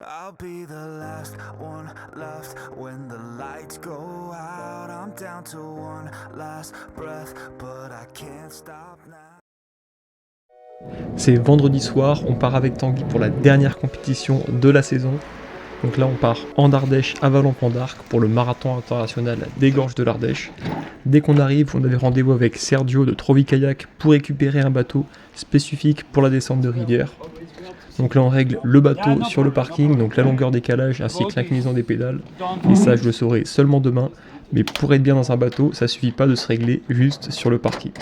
I'll be the last one left when the lights go out. I'm down to one last breath, but I can't stop now. C'est vendredi soir, on part avec Tanguy pour la dernière compétition de la saison. Donc là on part en Ardèche à Valence d'Arc pour le marathon international des Gorges de l'Ardèche. Dès qu'on arrive, on avait rendez-vous avec Sergio de Trovi Kayak pour récupérer un bateau spécifique pour la descente de rivière. Donc là on règle le bateau sur le parking, donc la longueur des calages ainsi que l'inclinaison des pédales. Et ça je le saurai seulement demain, mais pour être bien dans un bateau, ça suffit pas de se régler juste sur le parking.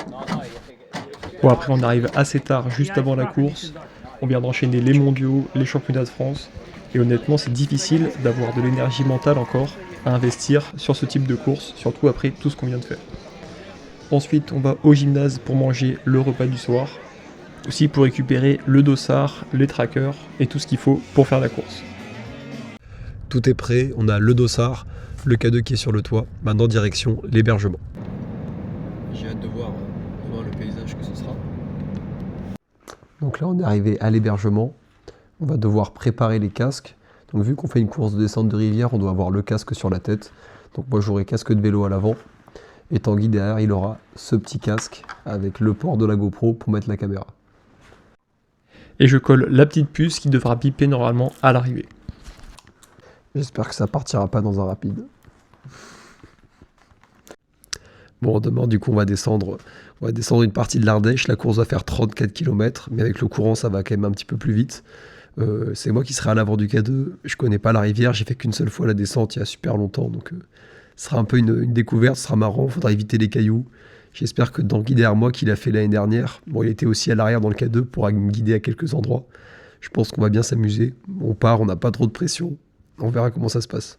Bon après on arrive assez tard, juste avant la course, on vient d'enchaîner les mondiaux, les championnats de France, et honnêtement c'est difficile d'avoir de l'énergie mentale encore à investir sur ce type de course, surtout après tout ce qu'on vient de faire. Ensuite on va au gymnase pour manger le repas du soir, aussi pour récupérer le dossard, les trackers et tout ce qu'il faut pour faire la course. Tout est prêt, on a le dossard, le K2 qui est sur le toit, maintenant direction l'hébergement. J'ai hâte de voir le paysage que ce sera. Donc là on est arrivé à l'hébergement, on va devoir préparer les casques. Donc vu qu'on fait une course de descente de rivière, on doit avoir le casque sur la tête. Donc moi j'aurai casque de vélo à l'avant, et Tanguy derrière il aura ce petit casque avec le port de la GoPro pour mettre la caméra. Et je colle la petite puce qui devra biper normalement à l'arrivée. J'espère que ça partira pas dans un rapide. Bon, demain, du coup, on va descendre une partie de l'Ardèche. La course va faire 34 km, mais avec le courant, ça va quand même un petit peu plus vite. C'est moi qui serai à l'avant du K2. Je connais pas la rivière, j'ai fait qu'une seule fois la descente il y a super longtemps, donc ce sera un peu une découverte, ce sera marrant. Faudra éviter les cailloux. J'espère que dans le guide derrière moi, qu'il a fait l'année dernière, bon, il était aussi à l'arrière dans le K2 pour me guider à quelques endroits. Je pense qu'on va bien s'amuser. On part, on n'a pas trop de pression. On verra comment ça se passe.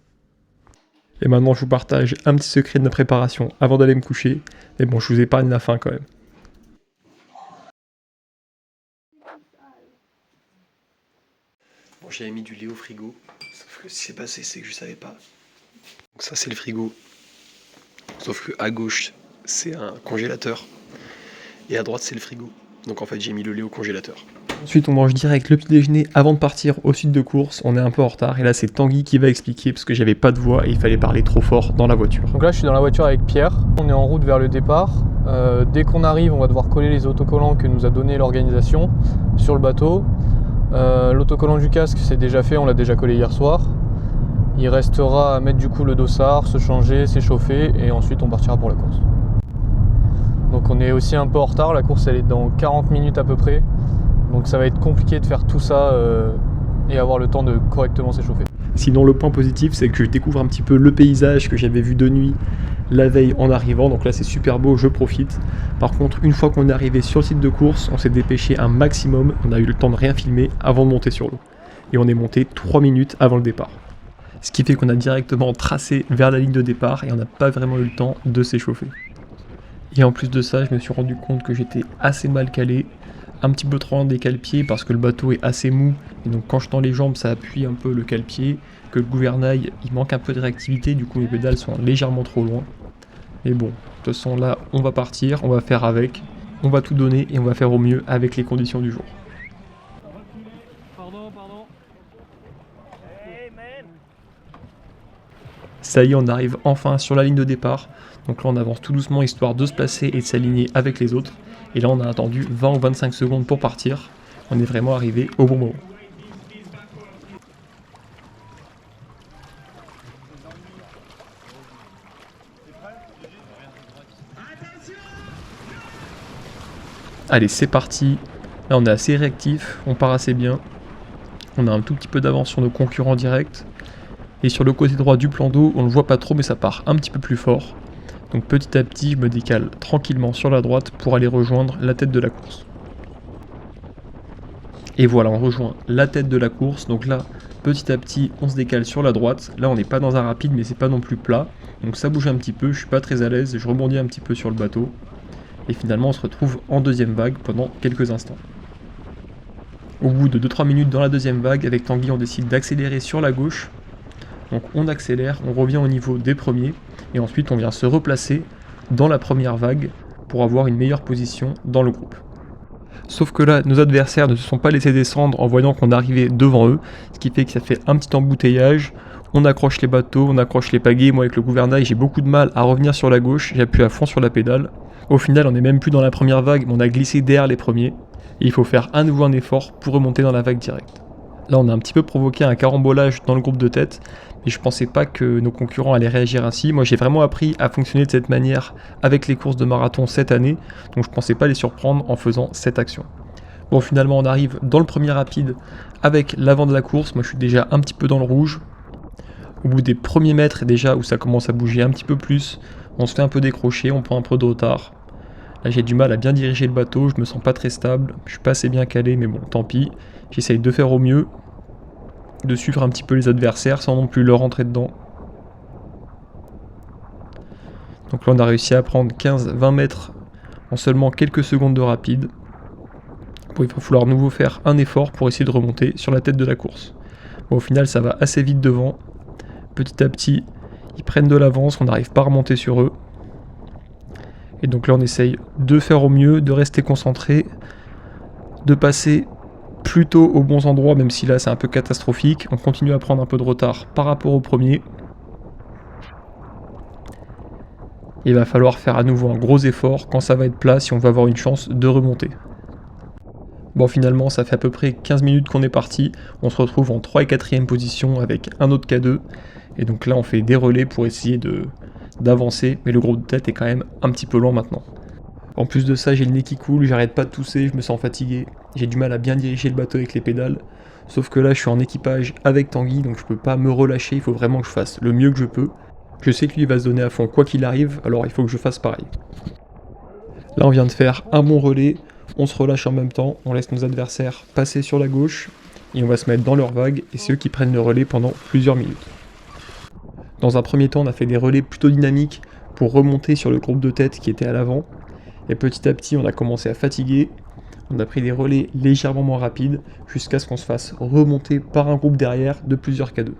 Et maintenant je vous partage un petit secret de ma préparation avant d'aller me coucher. Mais bon, je vous épargne la fin quand même. Bon, j'avais mis du lait au frigo, sauf que ce qui s'est passé, c'est que je savais pas. Donc ça, c'est le frigo. Sauf que à gauche, c'est un congélateur. Et à droite, c'est le frigo. Donc en fait, j'ai mis le lait au congélateur. Ensuite on mange direct le petit déjeuner avant de partir au sud de course. On est un peu en retard et là c'est Tanguy qui va expliquer parce que j'avais pas de voix et il fallait parler trop fort dans la voiture. Donc là je suis dans la voiture avec Pierre, on est en route vers le départ. Dès qu'on arrive on va devoir coller les autocollants que nous a donné l'organisation sur le bateau. L'autocollant du casque c'est déjà fait, on l'a déjà collé hier soir. Il restera à mettre du coup le dossard, se changer, s'échauffer et ensuite on partira pour la course. Donc on est aussi un peu en retard, la course elle est dans 40 minutes à peu près. Donc ça va être compliqué de faire tout ça et avoir le temps de correctement s'échauffer. Sinon le point positif c'est que je découvre un petit peu le paysage que j'avais vu de nuit la veille en arrivant, donc là c'est super beau, je profite. Par contre une fois qu'on est arrivé sur le site de course, on s'est dépêché un maximum, on a eu le temps de rien filmer avant de monter sur l'eau. Et on est monté 3 minutes avant le départ. Ce qui fait qu'on a directement tracé vers la ligne de départ et on n'a pas vraiment eu le temps de s'échauffer. Et en plus de ça, je me suis rendu compte que j'étais assez mal calé, un petit peu trop loin des cale-pieds parce que le bateau est assez mou et donc quand je tends les jambes ça appuie un peu le cale-pied, que le gouvernail il manque un peu de réactivité, du coup mes pédales sont légèrement trop loin. Mais bon, de toute façon là on va partir, on va faire avec, on va tout donner et on va faire au mieux avec les conditions du jour. Ça y est, on arrive enfin sur la ligne de départ. Donc là on avance tout doucement histoire de se placer et de s'aligner avec les autres. Et là on a attendu 20 ou 25 secondes pour partir. On est vraiment arrivé au bon moment. Allez, c'est parti. Là on est assez réactif, on part assez bien. On a un tout petit peu d'avance sur nos concurrents directs. Et sur le côté droit du plan d'eau, on ne le voit pas trop mais ça part un petit peu plus fort. Donc petit à petit, je me décale tranquillement sur la droite pour aller rejoindre la tête de la course. Et voilà, on rejoint la tête de la course. Donc là, petit à petit, on se décale sur la droite. Là, on n'est pas dans un rapide, mais c'est pas non plus plat. Donc ça bouge un petit peu, je suis pas très à l'aise. Je rebondis un petit peu sur le bateau. Et finalement, on se retrouve en deuxième vague pendant quelques instants. Au bout de 2-3 minutes dans la deuxième vague, avec Tanguy, on décide d'accélérer sur la gauche. Donc on accélère, on revient au niveau des premiers. Et ensuite, on vient se replacer dans la première vague pour avoir une meilleure position dans le groupe. Sauf que là, nos adversaires ne se sont pas laissés descendre en voyant qu'on arrivait devant eux, ce qui fait que ça fait un petit embouteillage. On accroche les bateaux, on accroche les pagaies. Moi, avec le gouvernail, j'ai beaucoup de mal à revenir sur la gauche, j'appuie à fond sur la pédale. Au final, on n'est même plus dans la première vague, mais on a glissé derrière les premiers. Et il faut faire à nouveau un effort pour remonter dans la vague directe. Là, on a un petit peu provoqué un carambolage dans le groupe de tête, mais je pensais pas que nos concurrents allaient réagir ainsi. Moi, j'ai vraiment appris à fonctionner de cette manière avec les courses de marathon cette année, donc je pensais pas les surprendre en faisant cette action. Bon, finalement, on arrive dans le premier rapide avec l'avant de la course. Moi, je suis déjà un petit peu dans le rouge. Au bout des premiers mètres, déjà, où ça commence à bouger un petit peu plus, on se fait un peu décrocher, on prend un peu de retard. Là, j'ai du mal à bien diriger le bateau, je me sens pas très stable, je suis pas assez bien calé, mais bon, tant pis. J'essaye de faire au mieux, de suivre un petit peu les adversaires sans non plus leur rentrer dedans. Donc là, on a réussi à prendre 15-20 mètres en seulement quelques secondes de rapide. Bon, il va falloir à nouveau faire un effort pour essayer de remonter sur la tête de la course. Bon, au final, ça va assez vite devant. Petit à petit, ils prennent de l'avance, on n'arrive pas à remonter sur eux. Et donc là, on essaye de faire au mieux, de rester concentré, de passer plutôt aux bons endroits, même si là, c'est un peu catastrophique. On continue à prendre un peu de retard par rapport au premier. Il va falloir faire à nouveau un gros effort quand ça va être plat si on va avoir une chance de remonter. Bon, finalement, ça fait à peu près 15 minutes qu'on est parti. On se retrouve en 3 et 4e position avec un autre K2. Et donc là, on fait des relais pour essayer d'avancer. Mais le groupe de tête est quand même un petit peu loin maintenant. En plus de ça, j'ai le nez qui coule, j'arrête pas de tousser, je me sens fatigué. J'ai du mal à bien diriger le bateau avec les pédales. Sauf que là, je suis en équipage avec Tanguy, donc je peux pas me relâcher. Il faut vraiment que je fasse le mieux que je peux. Je sais que lui va se donner à fond quoi qu'il arrive, alors il faut que je fasse pareil. Là, on vient de faire un bon relais. On se relâche en même temps, on laisse nos adversaires passer sur la gauche et on va se mettre dans leur vague et c'est eux qui prennent le relais pendant plusieurs minutes. Dans un premier temps, on a fait des relais plutôt dynamiques pour remonter sur le groupe de tête qui était à l'avant et petit à petit on a commencé à fatiguer, on a pris des relais légèrement moins rapides jusqu'à ce qu'on se fasse remonter par un groupe derrière de plusieurs K2.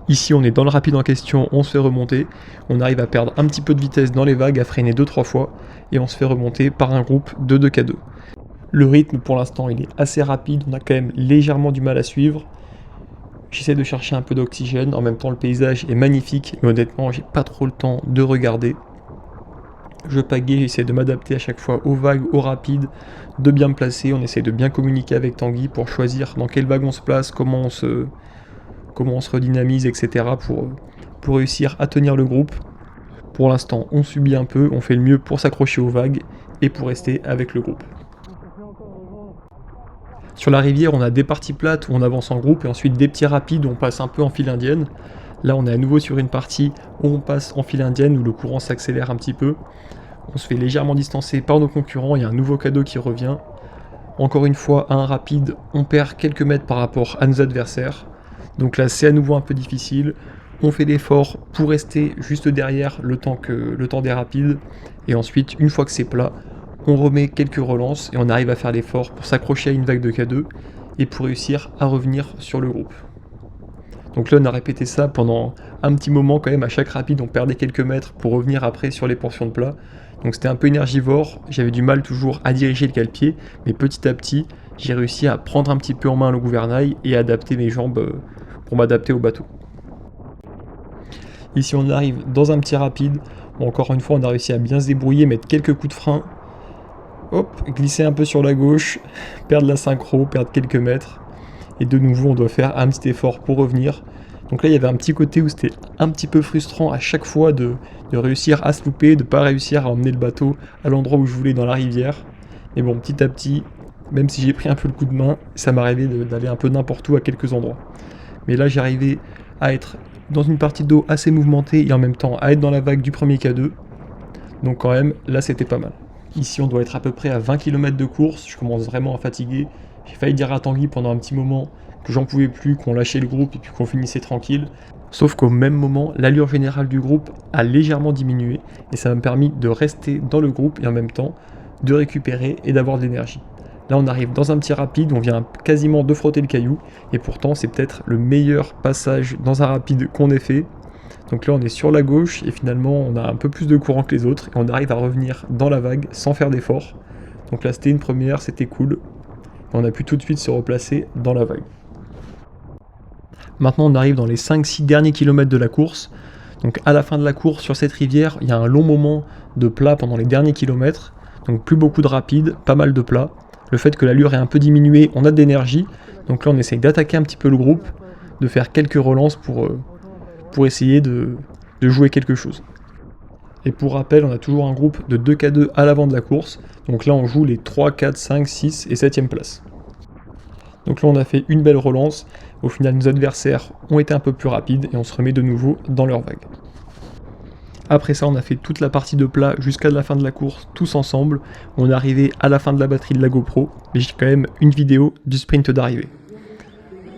Ici on est dans le rapide en question, on se fait remonter, on arrive à perdre un petit peu de vitesse dans les vagues, à freiner 2-3 fois, et on se fait remonter par un groupe de 2 K2. Le rythme pour l'instant il est assez rapide, on a quand même légèrement du mal à suivre. J'essaie de chercher un peu d'oxygène, en même temps le paysage est magnifique, mais honnêtement j'ai pas trop le temps de regarder. Je pagaie, j'essaie de m'adapter à chaque fois aux vagues, aux rapides, de bien me placer, on essaie de bien communiquer avec Tanguy pour choisir dans quelle vague on se place, comment on se redynamise, etc. pour réussir à tenir le groupe. Pour l'instant, on subit un peu, on fait le mieux pour s'accrocher aux vagues et pour rester avec le groupe. Sur la rivière, on a des parties plates où on avance en groupe et ensuite des petits rapides où on passe un peu en file indienne. Là, on est à nouveau sur une partie où on passe en file indienne, où le courant s'accélère un petit peu. On se fait légèrement distancer par nos concurrents, il y a un nouveau cadeau qui revient. Encore une fois, à un rapide, on perd quelques mètres par rapport à nos adversaires. Donc là, c'est à nouveau un peu difficile. On fait l'effort pour rester juste derrière le temps des rapides. Et ensuite, une fois que c'est plat, on remet quelques relances et on arrive à faire l'effort pour s'accrocher à une vague de K2 et pour réussir à revenir sur le groupe. Donc là, on a répété ça pendant un petit moment quand même. À chaque rapide, on perdait quelques mètres pour revenir après sur les portions de plat. Donc c'était un peu énergivore. J'avais du mal toujours à diriger le cale-pied. Mais petit à petit, j'ai réussi à prendre un petit peu en main le gouvernail et adapter mes jambes pour m'adapter au bateau. Ici on arrive dans un petit rapide, bon, encore une fois on a réussi à bien se débrouiller, mettre quelques coups de frein, hop, glisser un peu sur la gauche, perdre la synchro, perdre quelques mètres, et de nouveau on doit faire un petit effort pour revenir. Donc là il y avait un petit côté où c'était un petit peu frustrant à chaque fois de réussir à se louper, de ne pas réussir à emmener le bateau à l'endroit où je voulais dans la rivière, mais bon petit à petit, même si j'ai pris un peu le coup de main, ça m'arrivait d'aller un peu n'importe où à quelques endroits. Mais là j'arrivais à être dans une partie d'eau assez mouvementée et en même temps à être dans la vague du premier K2. Donc quand même, là c'était pas mal. Ici on doit être à peu près à 20 km de course, je commence vraiment à fatiguer. J'ai failli dire à Tanguy pendant un petit moment que j'en pouvais plus, qu'on lâchait le groupe et puis qu'on finissait tranquille. Sauf qu'au même moment, l'allure générale du groupe a légèrement diminué et ça m'a permis de rester dans le groupe et en même temps de récupérer et d'avoir de l'énergie. Là on arrive dans un petit rapide, on vient quasiment de frotter le caillou et pourtant c'est peut-être le meilleur passage dans un rapide qu'on ait fait. Donc là on est sur la gauche et finalement on a un peu plus de courant que les autres et on arrive à revenir dans la vague sans faire d'effort. Donc là c'était une première, c'était cool. On a pu tout de suite se replacer dans la vague. Maintenant on arrive dans les 5-6 derniers kilomètres de la course. Donc à la fin de la course sur cette rivière, il y a un long moment de plat pendant les derniers kilomètres. Donc plus beaucoup de rapide, pas mal de plat. Le fait que l'allure est un peu diminuée, on a de l'énergie. Donc là on essaye d'attaquer un petit peu le groupe, de faire quelques relances pour essayer de jouer quelque chose. Et pour rappel, on a toujours un groupe de 2K2 à l'avant de la course. Donc là on joue les 3, 4, 5, 6 et 7e place. Donc là on a fait une belle relance. Au final nos adversaires ont été un peu plus rapides et on se remet de nouveau dans leur vague. Après ça on a fait toute la partie de plat jusqu'à la fin de la course tous ensemble. On est arrivé à la fin de la batterie de la GoPro, mais j'ai quand même une vidéo du sprint d'arrivée.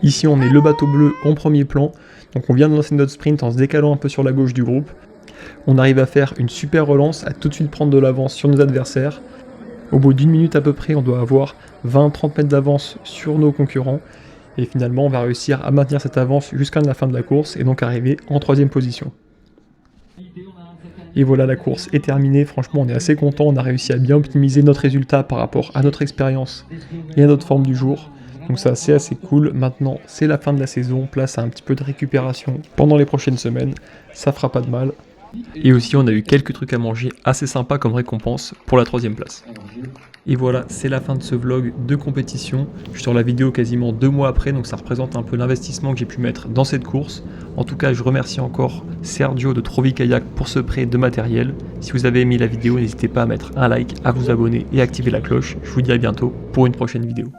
Ici on est le bateau bleu en premier plan. Donc on vient de lancer notre sprint en se décalant un peu sur la gauche du groupe. On arrive à faire une super relance, à tout de suite prendre de l'avance sur nos adversaires. Au bout d'une minute à peu près, on doit avoir 20-30 mètres d'avance sur nos concurrents. Et finalement, on va réussir à maintenir cette avance jusqu'à la fin de la course et donc arriver en 3e position. Et voilà, la course est terminée. Franchement, on est assez content. On a réussi à bien optimiser notre résultat par rapport à notre expérience et à notre forme du jour. Donc ça, c'est assez cool. Maintenant, c'est la fin de la saison. Place à un petit peu de récupération pendant les prochaines semaines. Ça fera pas de mal. Et aussi, on a eu quelques trucs à manger assez sympas comme récompense pour la 3e place. Et voilà, c'est la fin de ce vlog de compétition. Je sors la vidéo quasiment 2 mois après, donc ça représente un peu l'investissement que j'ai pu mettre dans cette course. En tout cas, je remercie encore Sergio de Trovi Kayak pour ce prêt de matériel. Si vous avez aimé la vidéo, n'hésitez pas à mettre un like, à vous abonner et à activer la cloche. Je vous dis à bientôt pour une prochaine vidéo.